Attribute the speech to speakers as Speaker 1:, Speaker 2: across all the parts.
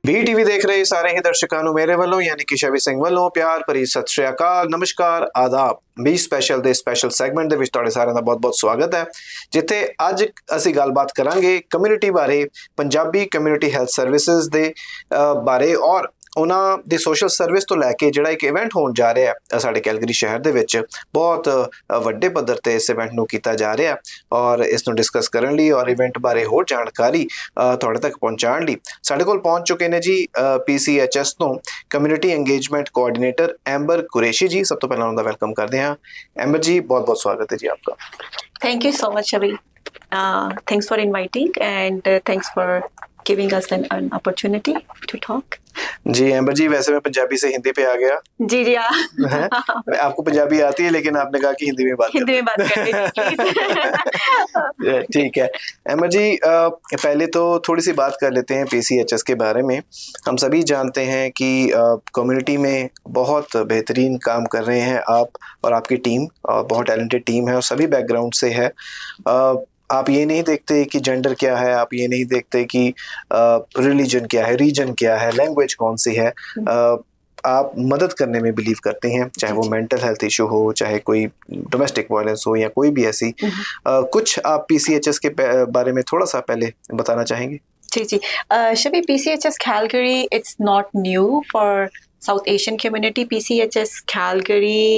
Speaker 1: VTV देख रहे सारे ही दर्शकों ਨੂੰ ਮੇਰੇ ਵੱਲੋਂ ਯਾਨੀ ਕਿ ਸ਼ਵੀ ਸਿੰਘ ਵੱਲੋਂ ਪਿਆਰ ਭਰੀ ਸਤਿ ਸ਼੍ਰੀ ਅਕਾਲ, ਨਮਸਕਾਰ, ਆਦਾਬ। ਵੀ ਸਪੈਸ਼ਲ ਦੇ ਸਪੈਸ਼ਲ ਸੈਗਮੈਂਟ ਦੇ ਵਿੱਚ ਤੁਹਾਡੇ ਸਾਰਿਆਂ ਦਾ ਬਹੁਤ-ਬਹੁਤ ਸਵਾਗਤ ਹੈ, ਜਿੱਥੇ ਅੱਜ ਅਸੀਂ ਗੱਲਬਾਤ ਕਰਾਂਗੇ ਕਮਿਊਨਿਟੀ ਬਾਰੇ, ਪੰਜਾਬੀ ਕਮਿਊਨਿਟੀ ਹੈਲਥ ਸਰਵਿਸਿਜ਼ ਦੇ ਬਾਰੇ ਔਰ ਉਹਨਾਂ ਦੀ ਸੋਸ਼ਲ ਸਰਵਿਸ ਤੋਂ ਲੈ ਕੇ ਜਿਹੜਾ ਇੱਕ ਇਵੈਂਟ ਹੋਣ ਜਾ ਰਿਹਾ ਹੈ ਸਾਡੇ ਕੈਲਗਰੀ ਸ਼ਹਿਰ ਦੇ ਵਿੱਚ, ਬਹੁਤ ਵੱਡੇ ਪੱਧਰ ਤੇ ਇਸ ਇਵੈਂਟ ਨੂੰ ਕੀਤਾ ਜਾ ਰਿਹਾ ਔਰ ਇਸ ਨੂੰ ਡਿਸਕਸ ਕਰਨ ਲਈ ਔਰ ਇਵੈਂਟ ਬਾਰੇ ਹੋਰ ਜਾਣਕਾਰੀ ਤੁਹਾਡੇ ਤੱਕ ਪਹੁੰਚਾਉਣ ਲਈ ਸਾਡੇ ਕੋਲ ਪਹੁੰਚ ਚੁੱਕੇ ਨੇ ਜੀ PCHS ਤੋਂ community engagement coordinator amber Qureshi ਜੀ। ਸਭ ਤੋਂ ਪਹਿਲਾਂ ਉਹਨਾਂ ਦਾ ਵੈਲਕਮ ਕਰਦੇ ਹਾਂ। ਐਂਬਰ ਜੀ, ਬਹੁਤ-ਬਹੁਤ ਸਵਾਗਤ ਹੈ ਜੀ आपका।
Speaker 2: Thank you so much, Avi. Thanks for inviting and thanks for giving us an opportunity to talk.
Speaker 1: Ji Amber ji, वैसे मैं पंजाबी से हिंदी पे आ गया।
Speaker 2: जी हाँ।
Speaker 1: आपको पंजाबी आती है, लेकिन आपने कहा कि हिंदी में बात करनी। ठीक है एम्बर जी, पहले तो थोड़ी सी बात कर लेते हैं PCHS के बारे में। हम सभी जानते हैं कि कम्युनिटी में बहुत बेहतरीन काम कर रहे हैं आप और आपकी टीम, बहुत टैलेंटेड टीम है और सभी बैकग्राउंड से है। आप ये नहीं देखते कि जेंडर क्या है, आप ये नहीं देखते कि रिलीजन क्या है, रीजन क्या है, लैंग्वेज कौन सी है। आप मदद करने में बिलीव करते हैं, चाहे वो मेंटल हेल्थ इशू हो, चाहे कोई डोमेस्टिक वायलेंस हो या कोई भी ऐसी कुछ आप PCHS के बारे में थोड़ा सा पहले बताना चाहेंगे?
Speaker 2: जी शबी, PCHS Calgary, it's not new for South Asian community. PCHS Calgary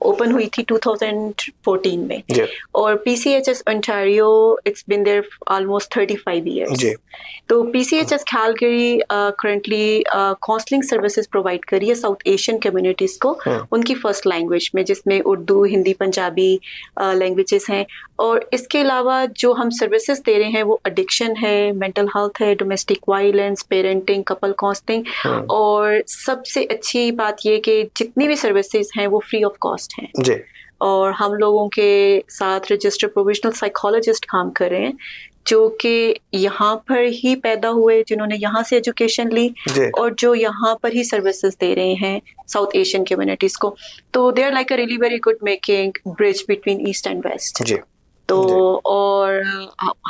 Speaker 2: open हुई थी 2014 में और PCHS Ontario, it's been there almost 35 years. तो PCHS Calgary currently counselling services provide करी है साउथ एशियन कम्युनिटीज को उनकी फर्स्ट लैंग्वेज में, जिसमें उर्दू, हिंदी, पंजाबी लैंग्वेजेस हैं। और इसके अलावा जो हम सर्विसेज दे रहे हैं वो एडिक्शन है, मेंटल हेल्थ है, domestic violence, parenting, couple counselling. और सबसे अच्छी बात ये कि जितनी भी सर्विसेज हैं वो फ्री ऑफ कॉस्ट हैं। और हम लोगों के साथ रजिस्टर्ड प्रोविजनल साइकोलॉजिस्ट काम कर रहे हैं जो कि यहाँ पर ही पैदा हुए, जिन्होंने यहाँ से एजुकेशन ली और जो यहाँ पर ही सर्विसेज दे रहे हैं साउथ एशियन कम्युनिटीज को। तो they are like a really very good making bridge between east and west. तो और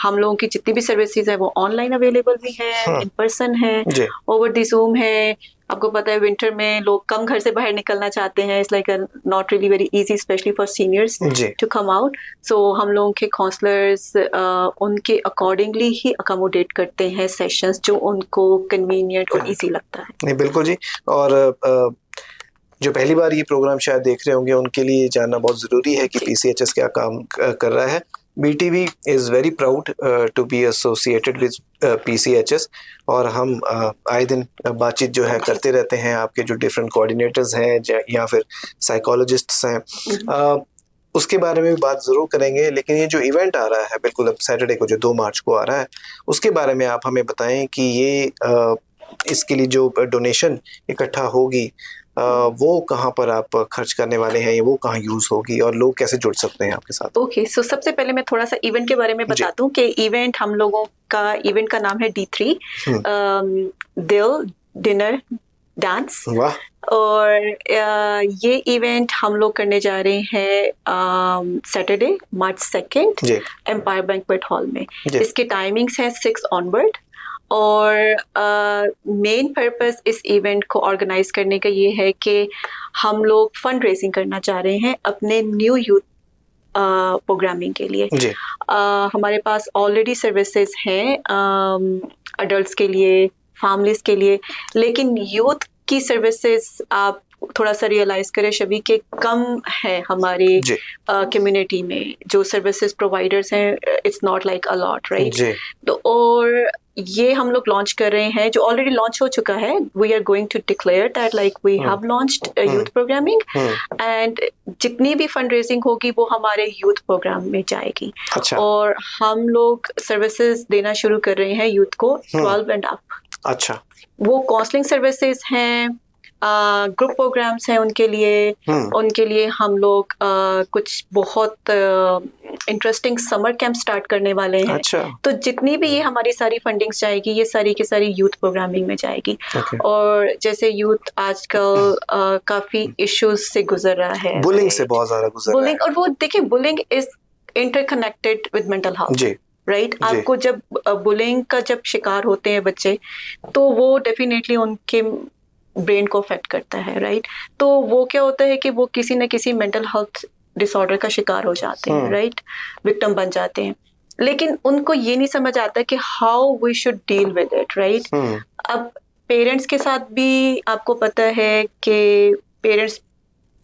Speaker 2: हम लोगों की जितनी भी सर्विसेज है वो ऑनलाइन अवेलेबल भी है, इन पर्सन है, ओवर दी जूम है। आपको पता है विंटर में लोग कम घर से बाहर निकलना चाहते हैं, it's like not really very easy specially for seniors to come out. So हम लोगों के काउंसलर्स उनके अकॉर्डिंगली ही अकोमोडेट करते हैं सेशंस जो उनको कन्वीनियंट और इजी लगता है।
Speaker 1: नहीं, बिल्कुल जी। और जो पहली बार ये प्रोग्राम शायद देख रहे होंगे उनके लिए जानना बहुत ज़रूरी है कि PCHS क्या काम कर रहा है। BTV is very proud to be associated with PCHS और हम आए दिन बातचीत जो है करते रहते हैं। आपके जो डिफरेंट कोऑर्डिनेटर्स हैं या फिर साइकोलॉजिस्ट्स हैं, उसके बारे में भी बात ज़रूर करेंगे। लेकिन ये जो इवेंट आ रहा है बिल्कुल अब सैटरडे को, जो 2 मार्च को आ रहा है, उसके बारे में आप हमें बताएं कि ये इसके लिए जो डोनेशन इकट्ठा होगी वो कहाँ पर आप खर्च करने वाले हैं, वो कहाँ यूज होगी और लोग कैसे जुड़ सकते हैं आपके साथ?
Speaker 2: ओके, सो सबसे पहले मैं थोड़ा सा इवेंट के बारे में बता दूं कि इवेंट हम लोगों का इवेंट का नाम है D3 दिल डिनर डांस। और ये इवेंट हम लोग करने जा रहे हैं Saturday March 2 Empire Banquet Hall में। इसके टाइमिंग्स हैं 6 ऑनवर्ड। और मेन पर्पस इस इवेंट को ऑर्गेनाइज करने का ये है कि हम लोग फंड रेजिंग करना चाह रहे हैं अपने न्यू यूथ प्रोग्रामिंग के लिए। हमारे पास ऑलरेडी सर्विसेज हैं अडल्ट्स के लिए, फैमिलीज के लिए, लेकिन यूथ की सर्विसेज आप थोड़ा सा रियलाइज करें शबी के कम है हमारे कम्युनिटी में। जो सर्विसेज प्रोवाइडर्स हैं it's not like a lot, right? तो और ये हम लोग लॉन्च कर रहे हैं, जो ऑलरेडी लॉन्च हो चुका है। We are going to declare that like we have launched youth programming and जितनी भी फंड रेजिंग होगी वो हमारे यूथ प्रोग्राम में जाएगी। और हम लोग सर्विसेज देना शुरू कर रहे हैं यूथ को 12 एंड अप। वो काउंसलिंग सर्विसेज हैं, ग्रुप प्रोग्राम्स हैं उनके लिए हम लोग कुछ बहुत इंटरेस्टिंग समर कैंप स्टार्ट करने वाले हैं। तो जितनी भी ये हमारी सारी फंडिंग्स जाएगी ये सारी की सारी यूथ प्रोग्रामिंग में जाएगी। और जैसे यूथ आजकल काफी इश्यूज से गुजर रहा है,
Speaker 1: बुलिंग से बहुत ज्यादा गुजर रहा है।
Speaker 2: और वो देखिए bullying is interconnected with mental health, right. आपको जब बुलिंग का जब शिकार होते हैं बच्चे, तो वो डेफिनेटली उनके ब्रेन को अफेक्ट करता है, राइट। तो वो क्या होता है कि वो किसी न किसी मेंटल हेल्थ डिसऑर्डर का शिकार हो जाते हैं, राइट, विक्टिम बन जाते हैं। लेकिन उनको ये नहीं समझ आता कि how we should deal with it, right. अब पेरेंट्स के साथ भी आपको पता है कि पेरेंट्स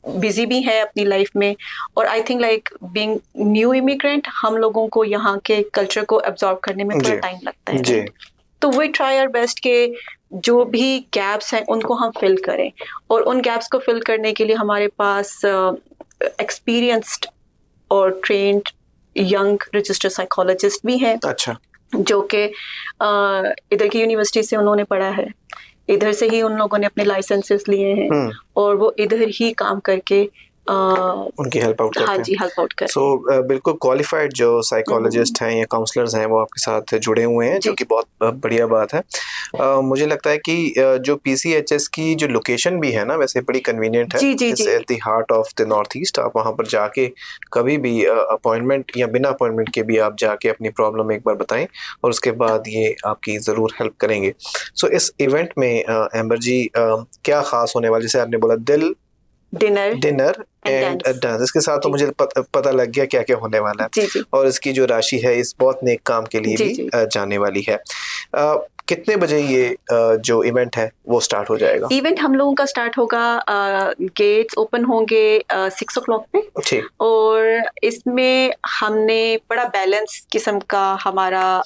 Speaker 2: बिजी भी है अपनी लाइफ में, और I think like being new immigrant हम लोगों को यहाँ के कल्चर को एब्जॉर्ब करने में थोड़ा टाइम लगता है, right? तो वी ट्राई आवर बेस्ट के जो भी गैप्स हैं उनको हम फिल करें, और उन गैप्स को फिल करने के लिए हमारे पास एक्सपीरियंस्ड और ट्रेन्ड यंग रजिस्टर्ड साइकोलॉजिस्ट भी हैं। अच्छा। जो कि इधर की यूनिवर्सिटी से उन्होंने पढ़ा है, इधर से ही उन लोगों ने अपने लाइसेंसेस लिए हैं, और वो इधर ही काम करके उनकी हेल्प आउट करते हैं। हाँ जी, हेल्प आउट करते हैं।
Speaker 1: बिल्कुल क्वालिफाइड जो साइकोलॉजिस्ट हैं या काउंसलर्स हैं वो आपके साथ जुड़े हुए हैं, जो कि बहुत बढ़िया बात है। मुझे लगता है कि जो PCHS की जो लोकेशन भी है ना, वैसे बड़ी कन्वीनियंट है। It's at the heart of the north east. आप वहाँ पर जाके कभी भी अपॉइंटमेंट या बिना अपॉइंटमेंट के भी आप जाके अपनी प्रॉब्लम एक बार बताएं, और उसके बाद ये आपकी ज़रूर हेल्प करेंगे। सो इस इवेंट में एम्बर जी क्या ख़ास होने वाला, जैसे आपने बोला डिनर एंड डांस, इसके साथ तो मुझे पता लग गया क्या क्या होने वाला है। जी। और इसकी जो राशि है इस बहुत नेक काम के लिए भी जाने वाली है। कितने बजे ये जो इवेंट है वो स्टार्ट हो जाएगा?
Speaker 2: इवेंट हम लोगों का स्टार्ट होगा, गेट्स ओपन होंगे 6 o'clock पे, और इसमें हमने बड़ा बैलेंस किस्म का हमारा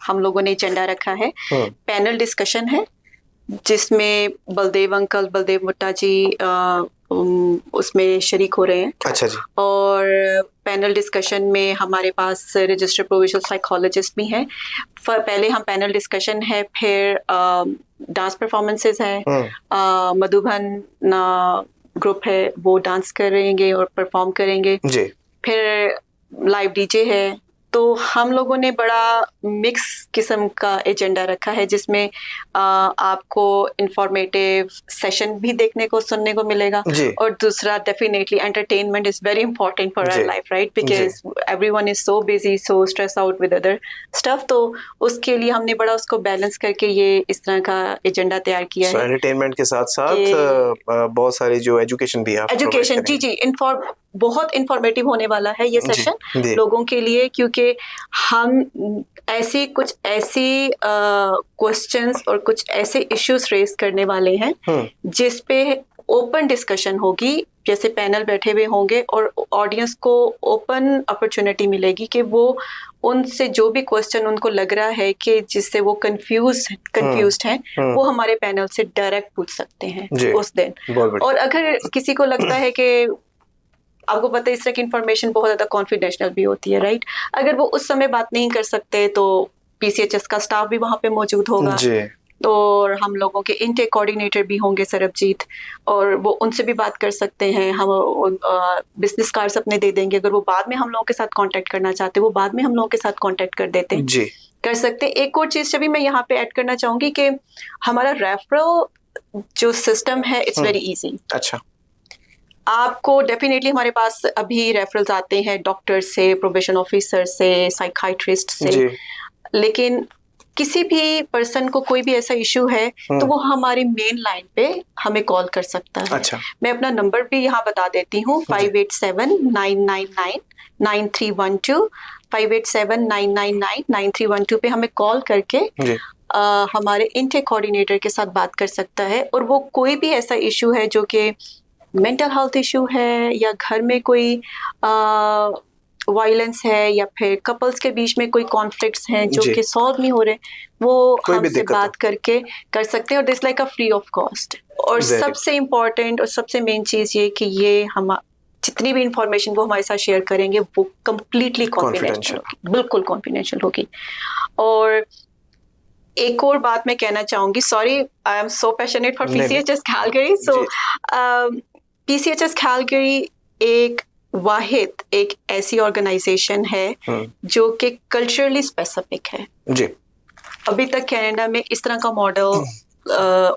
Speaker 2: हम लोगों ने एजेंडा रखा है। पैनल डिस्कशन है जिसमें बलदेव अंकल, बलदेव मुट्टा जी उसमें शरीक हो रहे हैं। अच्छा जी। और पैनल डिस्कशन में हमारे पास रजिस्टर्ड प्रोविजनल साइकोलॉजिस्ट भी हैं। पहले हम पैनल डिस्कशन है, फिर डांस परफॉर्मेंसेस हैं। मधुबन ग्रुप है, वो डांस करेंगे और परफॉर्म करेंगे जी। फिर लाइव डीजे है। तो हम लोगों ने बड़ा मिक्स किस्म का एजेंडा रखा है, जिसमें आपको इंफॉर्मेटिव सेशन भी देखने को सुनने को मिलेगा, और दूसरा definitely entertainment is very important for our life, right, because everyone is so busy, so stress out with other stuff. तो उसके लिए हमने बड़ा उसको बैलेंस करके ये इस तरह का एजेंडा तैयार किया है।
Speaker 1: एंटरटेनमेंट के साथ साथ बहुत सारी जो एजुकेशन भी है,
Speaker 2: एजुकेशन जी बहुत इंफॉर्मेटिव होने वाला है ये सेशन लोगों के लिए, क्योंकि हम ऐसे क्वेश्चंस और कुछ ऐसे इश्यूज रेस करने वाले हैं जिस पे ओपन डिस्कशन होगी। जैसे पैनल बैठे हुए होंगे और ऑडियंस को ओपन अपॉर्चुनिटी मिलेगी कि वो उनसे जो भी क्वेश्चन उनको लग रहा है कि जिससे वो कंफ्यूज्ड हैं, वो हमारे पैनल से डायरेक्ट पूछ सकते हैं उस दिन। और अगर किसी को लगता है कि आपको पता है इस तरह की इंफॉर्मेशन बहुत ज्यादा कॉन्फिडेंशियल भी होती है, राइट, अगर वो उस समय बात नहीं कर सकते तो PCHS का स्टाफ भी वहाँ पे मौजूद होगा, और हम लोगों के इनटेक कोऑर्डिनेटर भी होंगे सरबजीत, और वो उनसे भी बात कर सकते हैं। हम बिजनेस कार्ड्स अपने दे देंगे, अगर वो बाद में हम लोगों के साथ कांटेक्ट करना चाहते हैं वो बाद में हम लोगों के साथ कांटेक्ट कर देते हैं जी, कर सकते हैं। एक और चीज भी मैं यहाँ पे ऐड करना चाहूंगी कि हमारा रेफरल जो सिस्टम है इट्स वेरी इजी। अच्छा, आपको डेफिनेटली हमारे पास अभी रेफरल्स आते हैं डॉक्टर से, प्रोबेशन ऑफिसर से, साइकाइट्रिस्ट से, लेकिन किसी भी पर्सन को कोई भी ऐसा इशू है तो वो हमारी मेन लाइन पे हमें कॉल कर सकता है। अच्छा। मैं अपना नंबर भी यहाँ बता देती हूँ, 587-999-9312 587-999-9312 पे हमें कॉल करके हमारे इनटेक कोऑर्डिनेटर के साथ बात कर सकता है। और वो कोई भी ऐसा इशू है जो कि मेंटल हेल्थ इशू है, या घर में कोई वायलेंस है, या फिर कपल्स के बीच में कोई कॉन्फ्लिक्ट्स हैं जो कि सॉल्व नहीं हो रहे, वो हमसे बात करके कर सकते हैं, और this like a free of cost. और सबसे इम्पोर्टेंट और सबसे मेन चीज ये कि ये हम जितनी भी इंफॉर्मेशन वो हमारे साथ शेयर करेंगे वो कंप्लीटली कॉन्फिडेंशियल होगी, बिल्कुल कॉन्फिडेंशियल होगी। और एक और बात मैं कहना चाहूंगी, sorry I am so passionate for PCHS Calgary. So PCHS Calgary एक ऐसी ऑर्गेनाइजेशन है जो कि कल्चरली स्पेसिफिक है जी। अभी तक कनाडा में इस तरह का मॉडल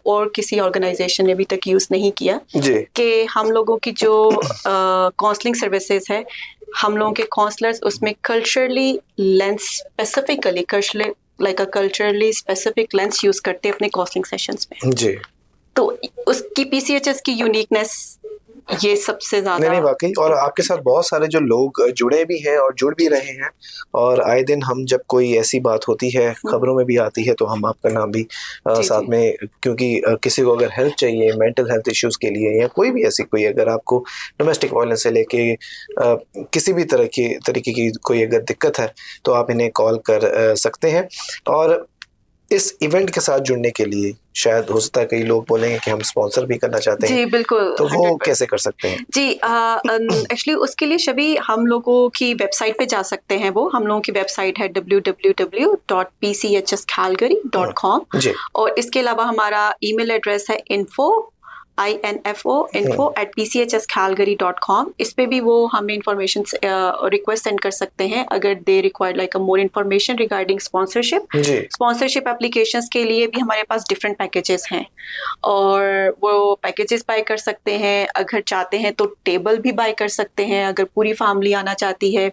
Speaker 2: और किसी ऑर्गेनाइजेशन ने अभी तक यूज नहीं किया कि हम लोगों की जो काउंसलिंग सर्विसेज है हम लोगों के काउंसलर्स उसमें culturally lens specifically culturally specific lens use करते हैं अपने काउंसलिंग सेशंस में।
Speaker 1: जी।
Speaker 2: तो उसकी पीसीएचएस की यूनिकनेस ये सबसे ज्यादा।
Speaker 1: नहीं वाकई, और आपके साथ बहुत सारे जो लोग जुड़े भी हैं और जुड़ भी रहे हैं, और आए दिन हम जब कोई ऐसी बात होती है खबरों में भी आती है तो हम आपका नाम भी साथ में, क्योंकि किसी को अगर हेल्प चाहिए मेंटल हेल्थ इश्यूज के लिए, या कोई भी ऐसी कोई, अगर आपको डोमेस्टिक वायलेंस से लेके किसी भी तरीके की कोई अगर दिक्कत है तो आप इन्हें कॉल कर सकते हैं। और इस इवेंट के साथ जुड़ने के लिए शायद हो सकता है कई लोग बोलेंगे कि हम स्पॉन्सर भी करना चाहते हैं।
Speaker 2: जी बिल्कुल,
Speaker 1: तो वो कैसे कर सकते हैं?
Speaker 2: जी एक्चुअली उसके लिए सभी हम लोगों की वेबसाइट पे जा सकते हैं। वो हम लोगों की वेबसाइट है www.pchscalgary.com। और इसके अलावा हमारा ईमेल एड्रेस है info@pchscalgary.com। इस पे भी वो हमें इंफॉर्मेशन रिक्वेस्ट सेंड कर सकते हैं अगर they require like a more information regarding sponsorship applications के लिए भी हमारे पास डिफरेंट पैकेजेस हैं, और वो पैकेजेस बाय कर सकते हैं। अगर चाहते हैं तो टेबल भी बाय कर सकते हैं अगर पूरी फैमिली आना चाहती है,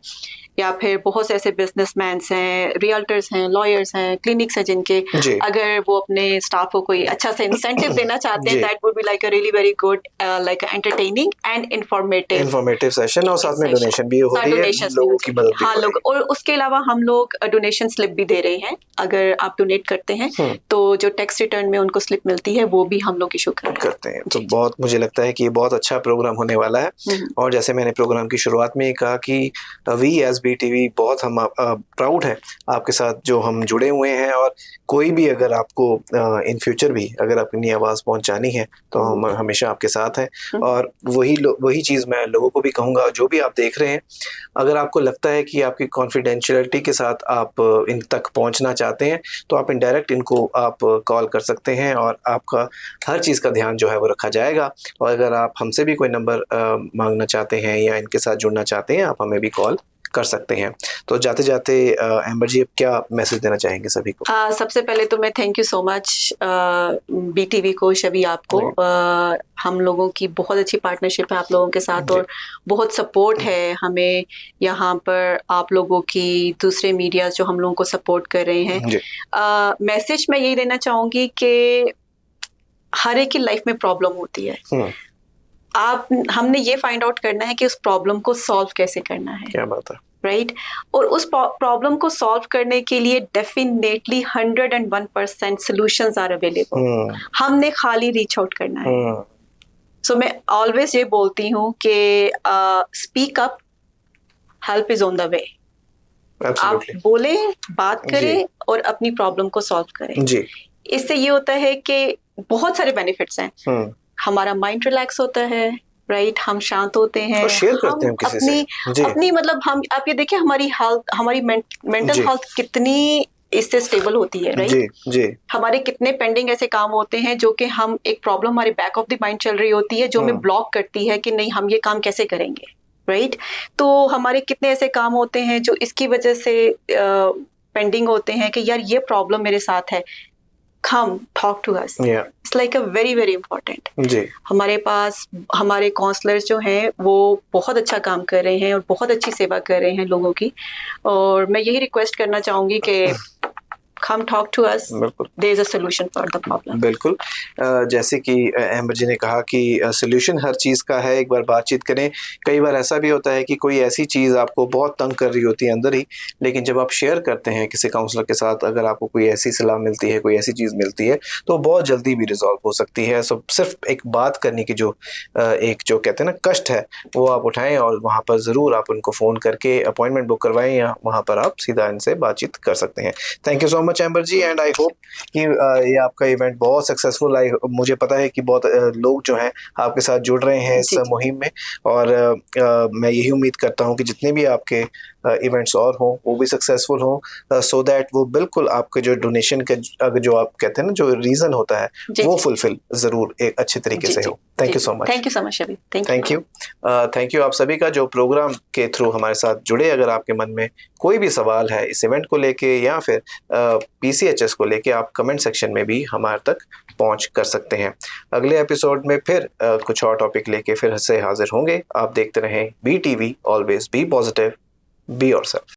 Speaker 2: या फिर बहुत से ऐसे बिजनेसमैन हैं, रियल्टर्स हैं, लॉयर्स हैं, क्लिनिक्स हैं जिनके अगर वो अपने स्टाफ को कोई अच्छा सा इंसेंटिव देना चाहते हैं, that would be like a really very good like entertaining and informative
Speaker 1: session, और साथ में डोनेशन भी होती है, लोगों की मदद भी।
Speaker 2: हाँ लोग, और उसके अलावा हम लोग डोनेशन स्लिप भी दे रहे हैं। अगर आप डोनेट करते हैं तो जो टैक्स रिटर्न में उनको स्लिप मिलती है वो भी हम लोग इशू करते हैं।
Speaker 1: तो बहुत मुझे लगता है कि ये बहुत अच्छा प्रोग्राम होने वाला है। और जैसे मैंने प्रोग्राम की शुरुआत में कहा कि वी एज BTV बहुत हम प्राउड है आपके साथ जो हम जुड़े हुए हैं, और कोई भी अगर आपको इन फ्यूचर भी अगर अपनी आवाज़ पहुंचानी है तो हम हमेशा आपके साथ हैं। और वही चीज़ मैं लोगों को भी कहूँगा, जो भी आप देख रहे हैं, अगर आपको लगता है कि आपकी कॉन्फिडेंशियलिटी के साथ आप इन तक पहुंचना चाहते हैं तो आप इनडायरेक्ट इनको आप कॉल कर सकते हैं, और आपका हर चीज़ का ध्यान जो है वो रखा जाएगा। और अगर आप हमसे भी कोई नंबर मांगना चाहते हैं या इनके साथ जुड़ना चाहते हैं, आप हमें भी कॉल कर सकते हैं। तो जाते जाते एम्बर जी, अब क्या मैसेज देना चाहेंगे सभी को?
Speaker 2: सबसे पहले तो मैं thank you so much BTV को, शबी आपको। हम लोगों की बहुत अच्छी पार्टनरशिप है आप लोगों के साथ, और बहुत सपोर्ट है हमें यहाँ पर आप लोगों की, दूसरे मीडिया जो हम लोगों को सपोर्ट कर रहे हैं। मैसेज मैं यही देना चाहूँगी कि हर एक की लाइफ में प्रॉब्लम होती है, हमने ये फाइंड आउट करना है कि उस प्रॉब्लम को सॉल्व कैसे करना है।
Speaker 1: क्या बात है,
Speaker 2: राइट? और उस प्रॉब्लम को सॉल्व करने के लिए डेफिनेटली 101% सॉल्यूशंस आर अवेलेबल। हमने खाली रीच आउट करना है। सो मैं ऑलवेज ये बोलती हूँ कि speak up, help is on the way. आप बोले, बात करें और अपनी प्रॉब्लम को सॉल्व करें। इससे ये होता है कि बहुत सारे बेनिफिट्स हैं। हमारा माइंड रिलैक्स होता है, राइट? हम शांत होते हैं,
Speaker 1: और शेयर करते हैं किसी से।
Speaker 2: अपनी मतलब हम, आप ये देखिए हमारी हेल्थ, हमारी मेंटल हेल्थ कितनी इससे स्टेबल होती है, राइट? हमारे कितने पेंडिंग ऐसे काम होते हैं जो कि हम, एक प्रॉब्लम हमारे बैक ऑफ द माइंड चल रही होती है जो हमें ब्लॉक करती है कि नहीं हम ये काम कैसे करेंगे, राइट? तो हमारे कितने ऐसे काम होते हैं जो इसकी वजह से पेंडिंग होते हैं कि यार ये प्रॉब्लम मेरे साथ है, come talk to us. It's like a very very important. हमारे पास हमारे काउंसलर्स जो हैं वो बहुत अच्छा काम कर रहे हैं और बहुत अच्छी सेवा कर रहे हैं लोगों की, और मैं यही रिक्वेस्ट करना चाहूंगी कि come talk to us. There is a solution for the problem.
Speaker 1: बिल्कुल, जैसे कि एम्बर जी ने कहा कि सॉल्यूशन हर चीज़ का है, एक बार बातचीत करें। कई बार ऐसा भी होता है कि कोई ऐसी चीज़ आपको बहुत तंग कर रही होती है अंदर ही, लेकिन जब आप शेयर करते हैं किसी काउंसलर के साथ, अगर आपको कोई ऐसी सलाह मिलती है, कोई ऐसी चीज़ मिलती है, तो बहुत जल्दी भी रिजॉल्व हो सकती है। सो सिर्फ एक बात करने की जो कहते हैं ना कष्ट है, वो आप उठाएं और वहाँ पर ज़रूर आप उनको फ़ोन करके अपॉइंटमेंट बुक करवाएं, या वहाँ पर आप सीधा इनसे बातचीत कर सकते हैं। Thank you so much Amber ji, and I hope कि ये आपका इवेंट बहुत सक्सेसफुल। मुझे पता है कि बहुत लोग जो हैं आपके साथ जुड़ रहे हैं इस मुहिम में, और मैं यही उम्मीद करता हूं कि जितने भी आपके इवेंट्स और हों, वो भी सक्सेसफुल हों, सो दैट वो बिल्कुल आपके जो डोनेशन का जो आप कहते हैं ना जो रीज़न होता है वो फुलफिल ज़रूर एक अच्छे तरीके से हो। Thank you so much.
Speaker 2: Thank you so much शबी।
Speaker 1: Thank you आप सभी का जो प्रोग्राम के थ्रू हमारे साथ जुड़े। अगर आपके मन में कोई भी सवाल है इस इवेंट को लेके या फिर PCHS को लेके, आप कमेंट सेक्शन में भी हमारे तक पहुंच कर सकते हैं। अगले एपिसोड में फिर कुछ और टॉपिक लेके फिर से हाजिर होंगे। आप देखते रहें BTV, always be positive, be yourself.